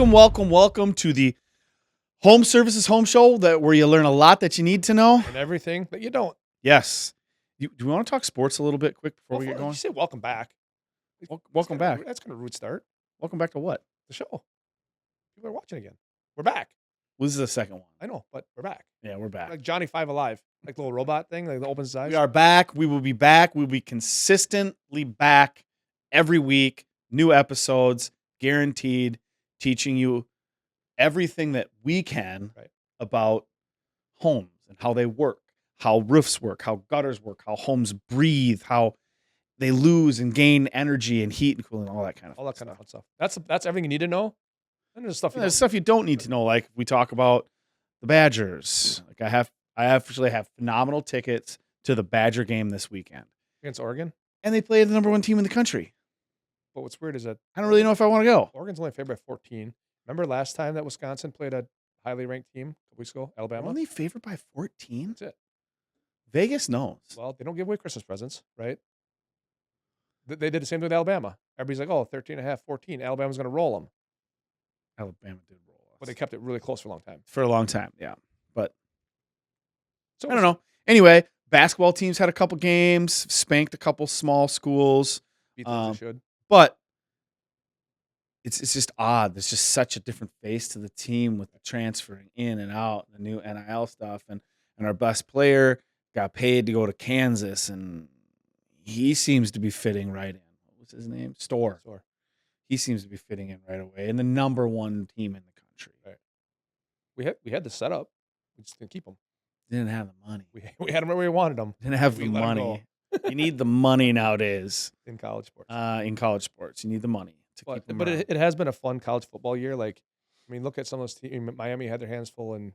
Welcome to the Home Services Home Show, where you learn a lot that you need to know. And everything that you don't. Yes. Do we want to talk sports a little bit quick before we get going? You say welcome back. Welcome back. That's kind of a rude start. Welcome back to what? The show. People are watching again. We're back. Well, this is the second one. I know, but we're back. Yeah, we're back. Like Johnny Five Alive. Like the little robot thing, like the opens his eyes. We are back. We will be back. We'll be consistently back every week. New episodes, guaranteed, teaching you everything that we can about homes and how they work, how roofs work, how gutters work, how homes breathe, how they lose and gain energy and heat and cooling, all that kind of fun stuff. That's everything you need to know. And there's stuff you don't need to know. Like we talk about the Badgers. Like I actually have phenomenal tickets to the Badger game this weekend against Oregon, and they play the number 1 team in the country. But what's weird is that I don't really know if I want to go. Oregon's only favored by 14. Remember last time that Wisconsin played a highly ranked team a couple weeks ago, Alabama? Only favored by 14? That's it. Vegas knows. Well, they don't give away Christmas presents, right? They did the same thing with Alabama. Everybody's like, 13.5, 14. Alabama's going to roll them. Alabama did roll us. But they kept it really close for a long time. For a long time, yeah. But so I don't know. Anyway, basketball teams had a couple games, spanked a couple small schools. Beat them as they should. But it's just odd. There's just such a different face to the team with the transferring in and out, the new NIL stuff, and our best player got paid to go to Kansas, and he seems to be fitting right in. What was his name? Store. He seems to be fitting in right away, and the number 1 team in the country. Right. We had the setup. We just didn't keep them. Didn't have the money. We had them where we wanted them. Didn't have the money. You need the money nowadays in college sports. You need the money. But it has been a fun college football year. Like, I mean, look at some of those teams. Miami had their hands full and,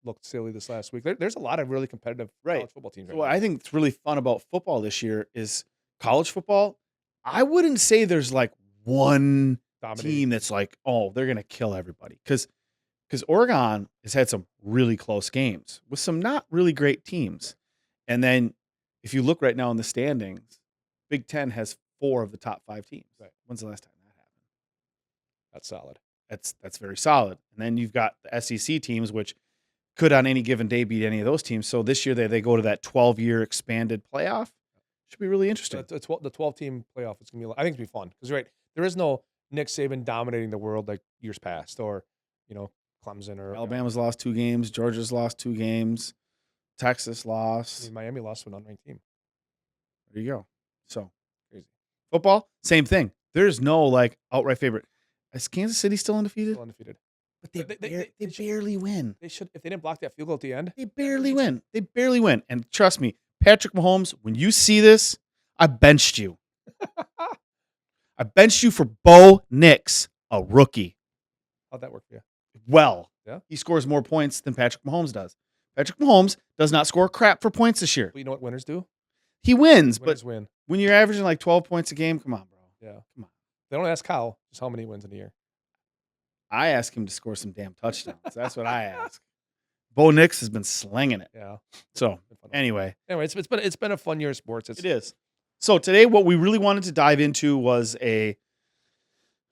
looked silly this last week. There's a lot of really competitive college football teams. What I think is really fun about football this year is college football. I wouldn't say there's like one team that's like, oh, they're going to kill everybody. Because Oregon has had some really close games with some not really great teams. And then if you look right now in the standings, Big Ten has 4 of the top 5 teams. Right. When's the last time that happened? That's solid. That's very solid. And then you've got the SEC teams, which could on any given day beat any of those teams. So this year they go to that 12-year expanded playoff. Should be really interesting. The 12-team playoff, it's gonna be. I think it's gonna be fun because there is no Nick Saban dominating the world like years past, or Clemson or Alabama's lost 2 games, Georgia's lost 2 games, Texas lost. I mean, Miami lost to an unranked team. There you go. So crazy. Football, same thing. There's no like outright favorite. Is Kansas City still undefeated? Still undefeated. But they barely win. They should, if they didn't block that field goal at the end. They barely win. They barely win. And trust me, Patrick Mahomes, when you see this, I benched you. I benched you for Bo Nix, a rookie. How'd that work for you? Well, yeah. He scores more points than Patrick Mahomes does. Patrick Mahomes does not score crap for points this year. Well, you know what winners do? He wins, Winners but win. When you're averaging like 12 points a game, come on, bro. Yeah. Come on. They don't ask Kyle just how many wins in a year. I ask him to score some damn touchdowns. That's what I ask. Bo Nix has been slinging it. Yeah. So anyway, it's been a fun year of sports. It is. So today, what we really wanted to dive into was the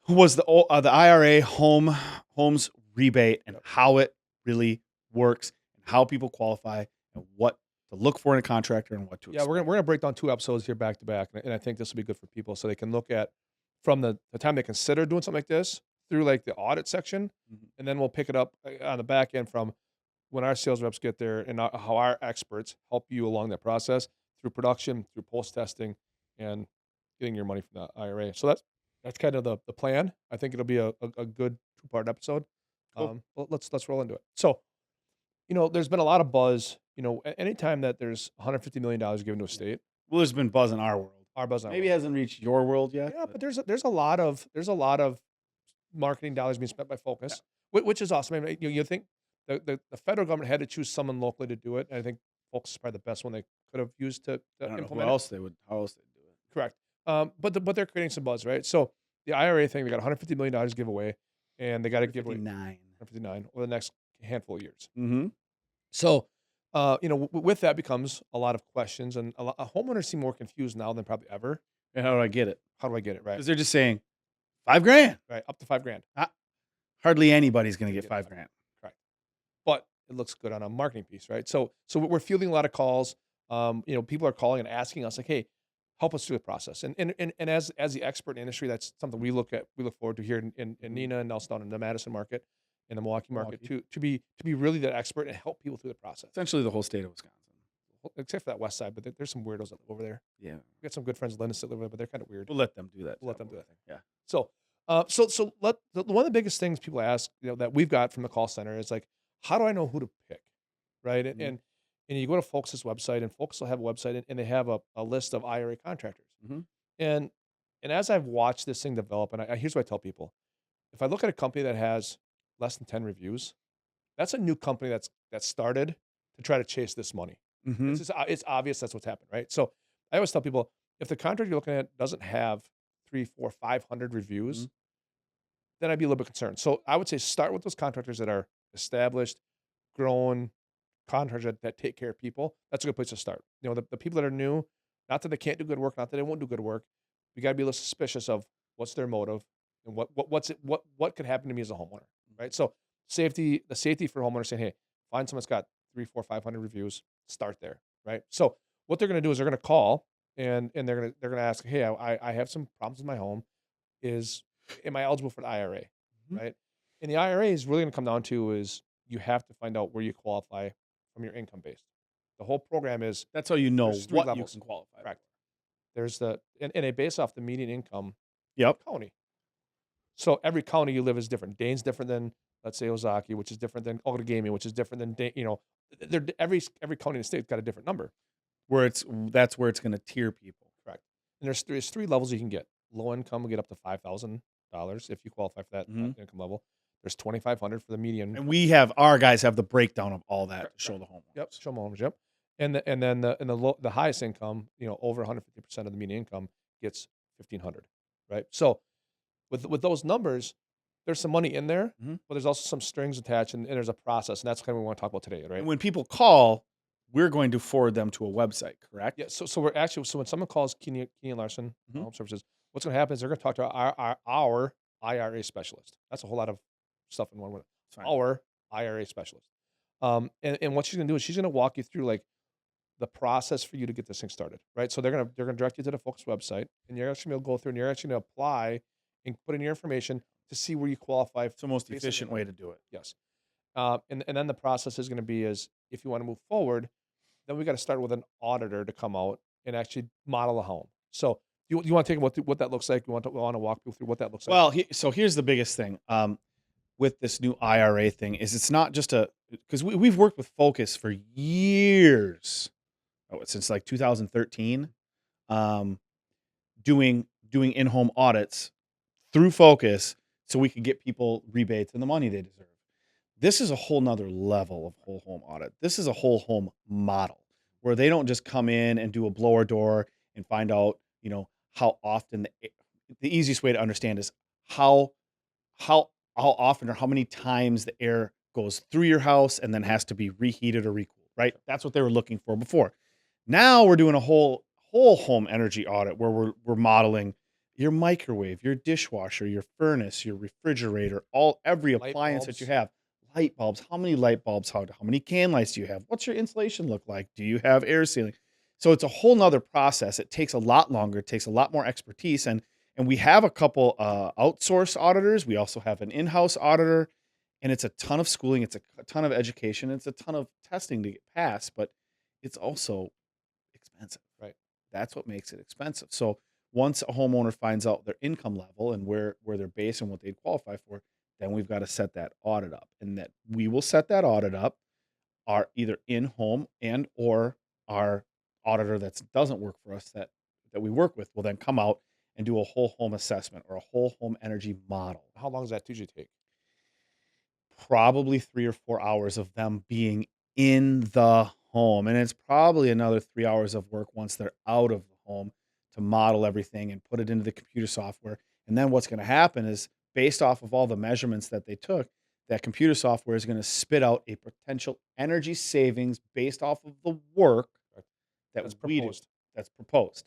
IRA homes rebate and how it really works and how people qualify and what to look for in a contractor and what to expect. Yeah, we're gonna break down 2 episodes here back to back, and I think this will be good for people so they can look at from the time they consider doing something like this through like the audit section, and then we'll pick it up on the back end from when our sales reps get there and how our experts help you along that process through production, through post testing, and getting your money from the IRA. So that's kind of the plan. I think it'll be a good 2-part episode. Cool. But let's roll into it. So, there's been a lot of buzz. Anytime that there's $150 million given to a state. Well, there's been buzz in our world. Maybe it hasn't reached your world yet. Yeah, but there's a lot of marketing dollars being spent by Focus, which is awesome. I mean, you think the federal government had to choose someone locally to do it, and I think Focus is probably the best one they could have used to implement. How else they'd do it? Correct. But they're creating some buzz, right? So the IRA thing, they got $150 million to give away, and they got to give away 159 over the next handful of years. Mm-hmm. So, with that becomes a lot of questions, and homeowners seem more confused now than probably ever. And how do I get it? How do I get it? Right? Because they're just saying $5,000, right? Up to $5,000. hardly anybody's going to get Get $5 five. grand. Correct. But it looks good on a marketing piece, right? So we're fielding a lot of calls. People are calling and asking us like, "Hey, help us through the process." And as the expert in the industry, that's something we look forward to here in Neenah and also down in the Madison market, in the Milwaukee market, to be really that expert and help people through the process. Essentially the whole state of Wisconsin. Except for that west side, but there's some weirdos that live over there. Yeah. We got some good friends in Linus that live over there, but they're kind of weird. We'll let them do that. We'll let them do that thing. Yeah. So, one of the biggest things people ask, that we've got from the call center is like, how do I know who to pick, right? Mhm. And you go to Focus's website, and Focus will have a website, and they have a list of IRA contractors. Mhm. And as I've watched this thing develop, and here's what I tell people: if I look at a company that has less than 10 reviews, that's a new company that started to try to chase this money. Mhm. It's obvious that's what's happened, right? So I always tell people, if the contract you're looking at doesn't have 3, 4, 500 reviews, Mhm. then I'd be a little bit concerned. So I would say start with those contractors that are established, grown contractors that take care of people. That's a good place to start. The people that are new, not that they can't do good work, not that they won't do good work. We got to be a little suspicious of what's their motive and what could happen to me as a homeowner, right? So the safety for homeowners saying, hey, find someone that's got 3, 4, 500 reviews. Start there, right? So what they're going to do is they're going to call and they're going to ask, hey, I have some problems with my home. Am I eligible for the IRA, Mhm. right? And the IRA is really going to come down to is you have to find out where you qualify from your income base. The whole program is That's how you know there's 3 what you levels. can qualify Correct. for. There's and they base off the median income Yep. county. So every county you live is different. Dane's different than, let's say, Ozaki, which is different than Outagamie, which is different than Dane. Every county in the state's got a different number. That's where it's going to tier people. Correct. And there's 3 levels you can get. Low income will get up to $5,000 if you qualify for that income level. There's $2,500 for the median. And our guys have the breakdown of all that to show the homeowners. Yep, show homeowners. Yep. And then the highest income, over 150% of the median income gets $1,500, right? So with those numbers, there's some money in there, Mhm. but there's also some strings attached, and there's a process, and that's kind of what we want to talk about today, right? And when people call, we're going to forward them to a website, correct? Yeah. So we're actually, when someone calls Keeney and Larson Mhm. Home Services, what's going to happen is they're going to talk to our IRA specialist. That's a whole lot of stuff in one word. It's fine. Our IRA specialist. And what she's going to do is she's going to walk you through like the process for you to get this thing started, right? So they're gonna direct you to the Focus website, and you're actually gonna go through and you're actually gonna apply and put in your information to see where you qualify. It's the most based on efficient income. way to do it. Yes. And then the process is gonna be is if you want to move forward, then we got to start with an auditor to come out and actually model a home. So you want to take what that looks like? You want to walk people through what that looks like? Well, so here's the biggest thing with this new IRA thing is it's not just because we've worked with Focus for years, since like 2013, doing in-home audits through Focus so we could get people rebates and the money they deserve. This is a whole nother level of whole home audit. This is a whole home model where they don't just come in and do a blower door and find out, how often the easiest way to understand is how how how often or how many times the air goes through your house and then has to be reheated or recooled, right? That's what they were looking for before. Now we're doing a whole home energy audit where we're modeling your microwave, your dishwasher, your furnace, your refrigerator, every Light appliance that you bulbs. have. Light bulbs, how many light bulbs, how many can lights do you have? What's your insulation look like? Do you have air sealing? So it's a whole nother process. It takes a lot longer, it takes a lot more expertise. And we have a couple outsourced auditors. We also have an in-house auditor, and it's a ton of schooling, it's a ton of education, it's a ton of testing to get passed, but it's also expensive. Right. That's what makes it expensive. So once a homeowner finds out their income level and where they're based and what they'd qualify for, then we've got to set that audit up, and that we will set that audit up. Our either in-home and or our auditor that doesn't work for us that we work with will then come out and do a whole home assessment or a whole home energy model. How long does that usually take? Probably 3 or 4 hours of them being in the home, and it's probably another 3 hours of work once they're out of the home to model everything and put it into the computer software. And then what's gonna happen is, based off of all the measurements that they took, that computer software is gonna spit out a potential energy savings based off of the work Right. that That's we do, proposed. that's proposed.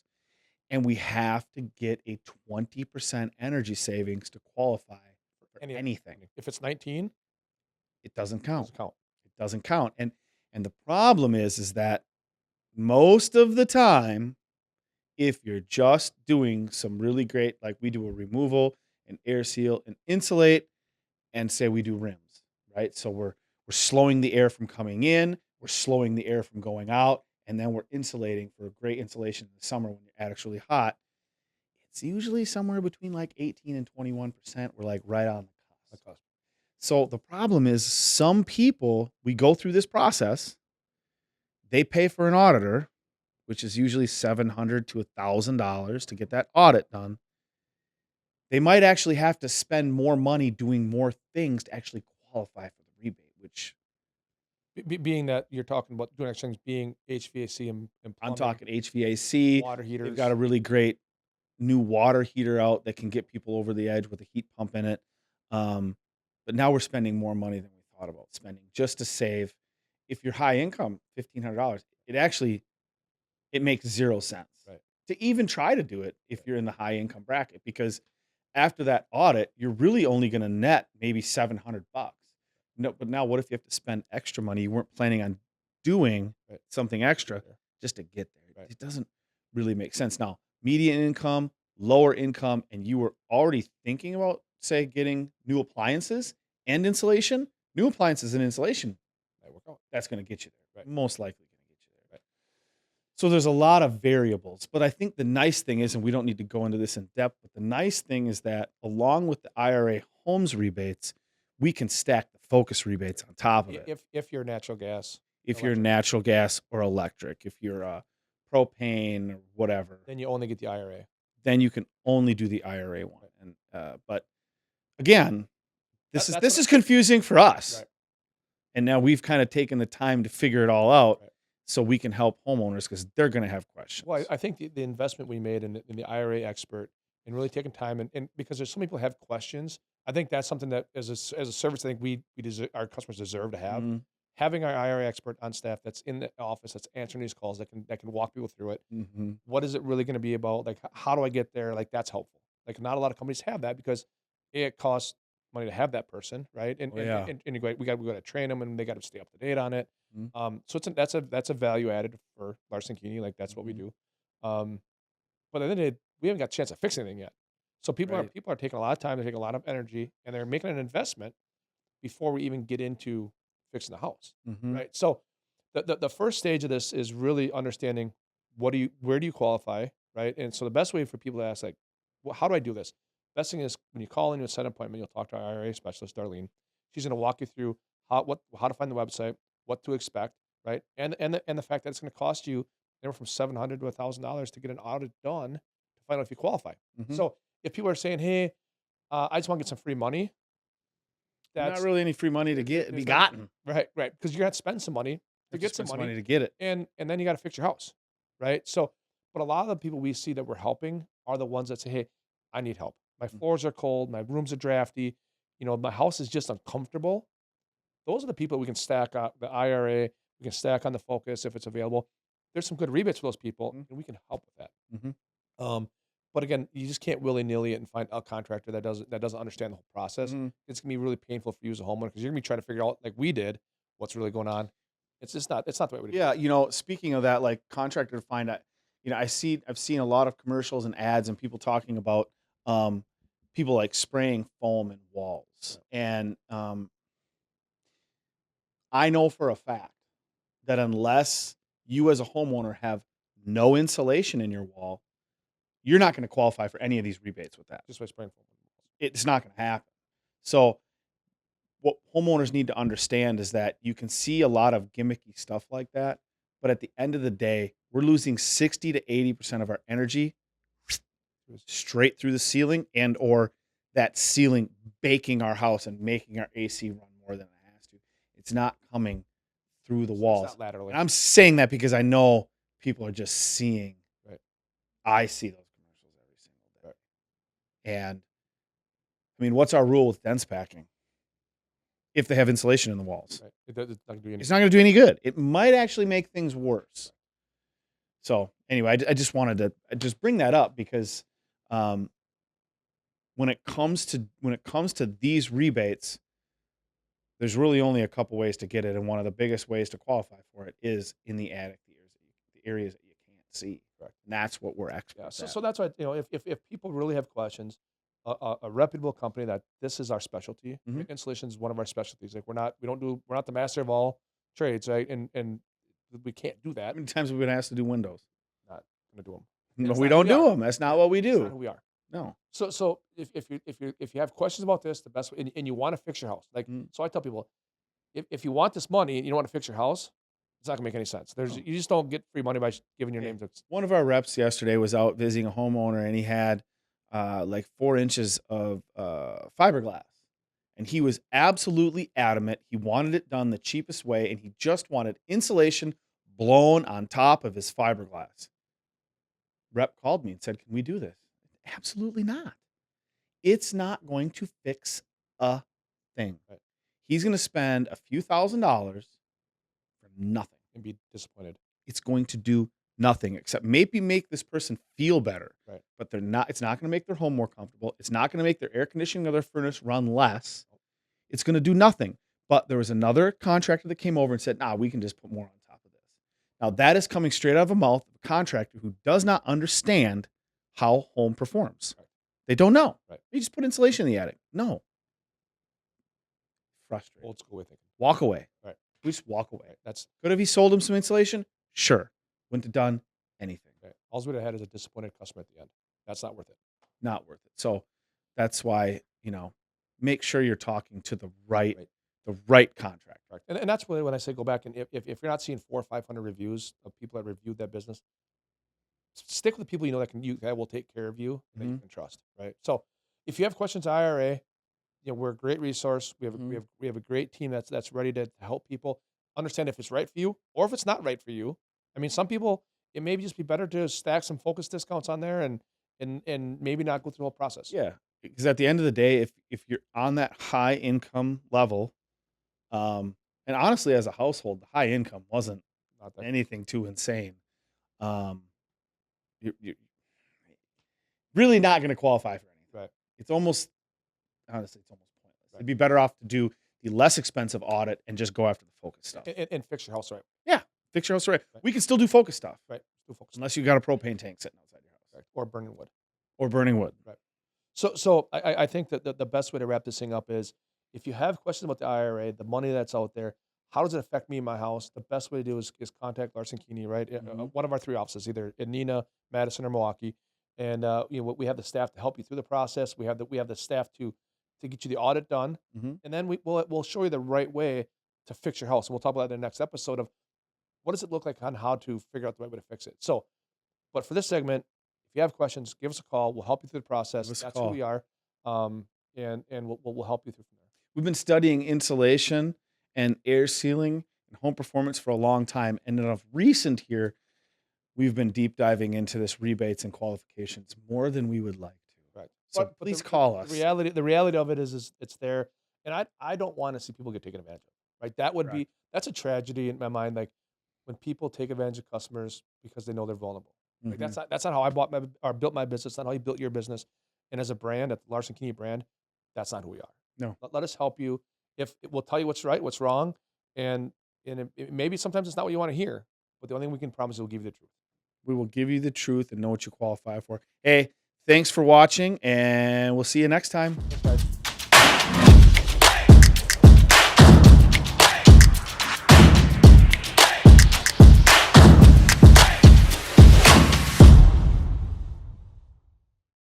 And we have to get a 20% energy savings to qualify for anything. If it's 19, It doesn't it count. doesn't count. It doesn't count. And the problem is that most of the time, if you're just doing some really great, like we do a removal, an air seal, and insulate, and say we do rims, right? So we're slowing the air from coming in, we're slowing the air from going out, and then we're insulating for great insulation in the summer when you're actually hot. It's usually somewhere between like 18 and 21%. We're like right on the cusp. So the problem is some people, we go through this process, they pay for an auditor, which is usually $700 to $1,000 to get that audit done. They might actually have to spend more money doing more things to actually qualify for the rebate, which Being that you're talking about doing extra things, being HVAC and I'm plumbing, talking HVAC. water They've heaters. got a really great new water heater out that can get people over the edge with a heat pump in it. But now we're spending more money than we thought about spending just to save. If you're high income, $1,500, it makes 0 sense Right. to even try to do it if you're in the high income bracket, because after that audit, you're really only going to net maybe $700. No, but now what if you have to spend extra money you weren't planning on doing Right. something extra Yeah. just to get there? Right. It doesn't really make sense. Now, median income, lower income, and you were already thinking about, say, getting new appliances and insulation. New appliances and insulation, Might work out. that's going to get you there. Right. Most likely going to get you there. Right. So there's a lot of variables, but I think the nice thing is, and we don't need to go into this in depth, but the nice thing is that along with the IRA homes rebates, we can stack the focus rebates on top of it. If you're natural gas, If you're natural gas or electric, if you're propane or whatever, then you only get the IRA. then you can only do the IRA one. And but again, this is confusing for us. Right. And now we've kind of taken the time to figure it all out, Right. so we can help homeowners because they're going to have questions. Well, I think the investment we made in the IRA expert and really taking time and because there's some people who have questions, I think that's something that as a service, I think we deserve, our customers deserve to have. Mhm. Having our IRA expert on staff that's in the office that's answering these calls that can walk people through it. Mhm. What is it really going to be about? Like, how do I get there? Like, that's helpful. Like, not a lot of companies have that because it costs money to have that person, right? And Oh, yeah. and we got to train them and they got to stay up to date on it. Mhm. So that's a value added for Larson Keeney. Like, that's what we Mhm. do. But at the end of the day, we haven't got a chance to fix anything yet. So people Right. are taking a lot of time, they're taking a lot of energy, and they're making an investment before we even get into fixing the house, Mhm. right? So the first stage of this is really understanding where do you qualify, right? And so the best way for people to ask, like, well, how do I do this? Best thing is when you call in, you set an appointment, you'll talk to our IRA specialist, Darlene. She's going to walk you through how to find the website, what to expect, right? And the fact that it's going to cost you anywhere from $700 to $1,000 to get an audit done to find out if you qualify. Mhm. So if people are saying, "Hey, I just want to get some free money," Not that's really any free money to be there's gotten. right, because you're gonna have to spend some money to You have to get some spend money, to get it. and then you got to fix your house, right? So, but a lot of the people we see that we're helping are the ones that say, "Hey, I need help. My Mm. floors are cold, my rooms are drafty, my house is just uncomfortable." Those are the people we can stack on the IRA. We can stack on the Focus if it's available. There's some good rebates for those people, Mhm. and we can help with that. Mhm. But again, you just can't willy nilly it and find a contractor that doesn't understand the whole process. Mhm. It's gonna be really painful for you as a homeowner because you're gonna be trying to figure out, like we did, what's really going on. It's not the right way to do it. Yeah, speaking of that, like contractor to find out, I've seen a lot of commercials and ads and people talking about um, people like spraying foam in walls. And I know for a fact that unless you as a homeowner have no insulation in your wall, you're not going to qualify for any of these rebates with that. Just by spraying foam. It's not going to happen. So what homeowners need to understand is that you can see a lot of gimmicky stuff like that, but at the end of the day, we're losing 60 to 80% of our energy straight through the ceiling and or that ceiling baking our house and making our AC run more than it has to. It's not coming through the walls. It's not laterally. And I'm saying that because I know people are just seeing. Right. I see those commercials every single day. Right. And I mean, what's our rule with dense packing? If they have insulation in the walls, Right. It's not gonna do it's not going to do any good. It might actually make things worse. So anyway, I just wanted to just bring that up because when when it comes to these rebates, there's really only a couple ways to get it, and one of the biggest ways to qualify for it is in the attic, the areas that you can't see. Correct. And that's what we're experts So, at. so that's why, if people really have questions, a reputable company that this is our specialty. Mhm. Installation is one of our specialties. Like we're not the master of all trades, right? And we can't do that. How many times have we been asked to do windows? Not gonna do them. No, we don't do them. That's not what we That's not do. who we are. No. So if you have questions about this, the best way, and you want to fix your house, like so I tell people, if you want this money and you don't want to fix your house, it's not gonna make any sense. You just don't get free money by giving your name to. One of our reps yesterday was out visiting a homeowner, and he had like 4 inches of fiberglass, and he was absolutely adamant he wanted it done the cheapest way, and he just wanted insulation blown on top of his fiberglass. Rep called me and said, "Can we do this?" Absolutely not. It's not going to fix a thing. Right. He's going to spend a few $1,000s for nothing. And be disappointed. It's going to do nothing except maybe make this person feel better. Right. But it's not going to make their home more comfortable. It's not going to make their air conditioning or their furnace run less. It's going to do nothing. But there was another contractor that came over and said, "Nah, we can just put more on top of this." Now that is coming straight out of the mouth of a contractor who does not understand how home performs. Right. They don't know. Right. You just put insulation in the attic. No. Frustrating. Old school way thinking. Walk away. Right. We just walk away. Right. That's Could have he sold him some insulation? Sure. Wouldn't have done anything. right. All we'd have had is a disappointed customer at the end. That's not worth it. Not worth it. So that's why, make sure you're talking to the right contractor. Correct. And that's really when I say go back, and if you're not seeing 400 or 500 reviews of people that reviewed that business, stick with the people that will take care of you and that you can trust. Right. So if you have questions on IRA, we're a great resource. We have a great team that's ready to help people understand if it's right for you or if it's not right for you. I mean, some people, it may just be better to stack some focus discounts on there and maybe not go through the whole process. Yeah. Because at the end of the day, if you're on that high income level, and honestly, as a household, the high income wasn't Not that anything too insane. You're really not going to qualify for anything. Right. Honestly, it's almost pointless. It'd be better off to do the less expensive audit and just go after the focus stuff. and fix your house right. Yeah, fix your house right. We can still do focus stuff, Right. Do focus unless you got a propane tank sitting outside your house, right. Or burning wood. or burning wood. Right. So I think that the best way to wrap this thing up is if you have questions about the IRA, the money that's out there, how does it affect me in my house? The best way to do is contact Larson Keeney, right? One of our 3 offices, either in Neenah, Madison, or Milwaukee. And we have the staff to help you through the process. We have the staff to get you the audit done, and then we'll show you the right way to fix your house. And we'll talk about that in the next episode of what does it look like on how to figure out the right way to fix it. So, but for this segment, if you have questions, give us a call. We'll help you through the process. That's who we are, and we'll help you through from there. We've been studying insulation and air sealing and home performance for a long time, and of recent here, we've been deep diving into this rebates and qualifications more than we would like to. Right. So please call us. The reality of it is it's there, and I don't want to see people get taken advantage of. Right. That would be that's a tragedy in my mind. Like when people take advantage of customers because they know they're vulnerable. Like that's not how I built my business. Not how you built your business. And as a brand, at the Larson Keeney brand, that's not who we are. No. Let us help you. We'll tell you what's right, what's wrong, and maybe sometimes it's not what you want to hear. But the only thing we can promise is we'll give you the truth. We will give you the truth and know what you qualify for. Hey, thanks for watching, and we'll see you next time. Thanks, guys.